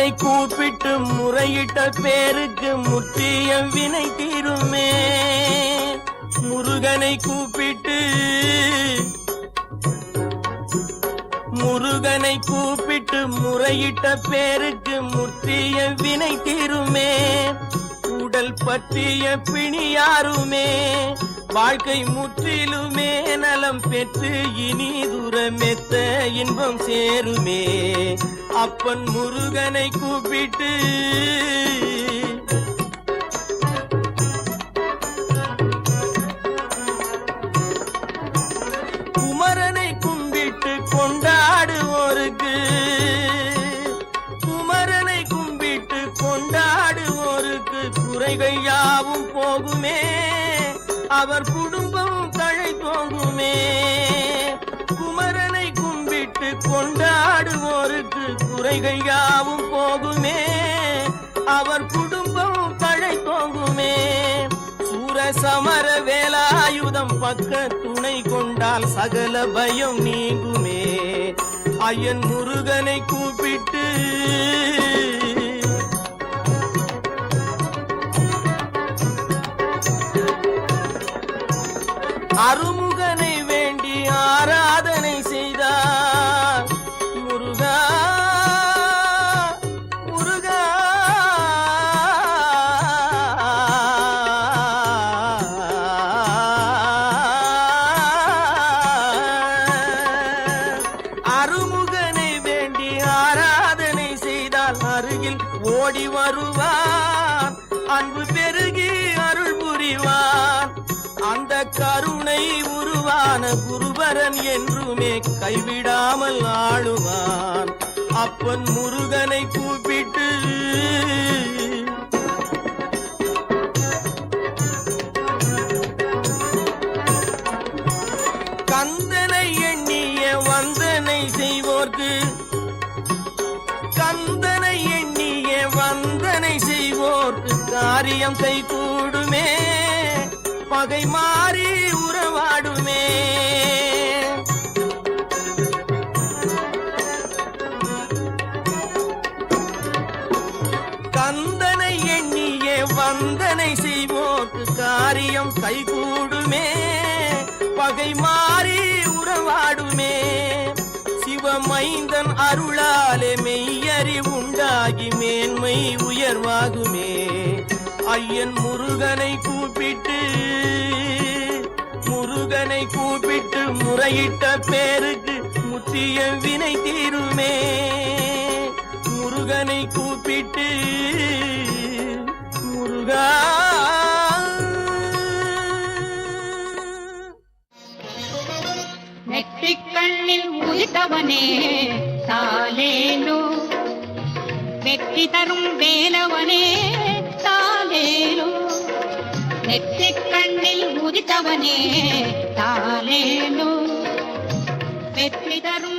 முருகனை கூப்பிட்டு முறையிட்ட பேருக்கு முற்றிய வினை தீருமே. முருகனை கூப்பிட்டு முறையிட்ட பேருக்கு முற்றிய வினை தீருமே. உடல் பற்றிய பிணியாருமே வாழ்க்கை முற்றிலுமே நலம் பெற்று இனி தூரமெத்த இன்பம் சேருமே. அப்பன் முருகனை கூப்பிட்டு குமரனை கும்பிட்டு கொண்டாடுவோருக்கு குறைகள் யாவும் போகுமே. அவர் குடும்பம் தழை தோங்குமே. குமரனை கும்பிட்டு கொண்டாடுவோருக்கு குறைகள் யாவும் போகுமே. அவர் குடும்பம் தழை தோங்குமே. சூரசமர வேலாயுதம் பக்க துணை கொண்டால் சகல பயம் நீங்குமே. ஐயன் முருகனை கூப்பிட்டு அருமுகனை வேண்டி ஆராதனை செய்தார். முருகா முருகா அருமுகனை வேண்டி ஆராதனை செய்தால் அருகில் ஓடி வருவான். அன்பு பெருகி அருள் புரிவான். அந்த கருணை உருவான குருபரன் என்றுமே கைவிடாமல் ஆளுவான். அப்பன் முருகனை கூப்பிட்டு கந்தனை எண்ணிய வந்தனை செய்வோர்க்கு காரியம் கை கூடுமே. பகை மாறி உறவாடுமே. கந்தனை எண்ணிய வந்தனை செய்வோர்க்கு காரியம் கைகூடுமே. பகை மாறி உறவாடுமே. சிவமைந்தன் அருளாலே மெய்யறிவுண்டாகி மேன்மை உயர்வாகுமே. ஐயன் முருகனை கூப்பிட்டு முறையிட்ட பேருக்கு முற்றிய வினை தீருமே. முருகனை கூப்பிட்டு முருகா நெற்றிக்கண்ணில் உதித்தவனே தாலேலோ. வெற்றி தரும் வேலவனே தாலேலோ. நெற்றிக்கண்ணில் உதித்தவனே தாலேலோ. வெற்றி தரும்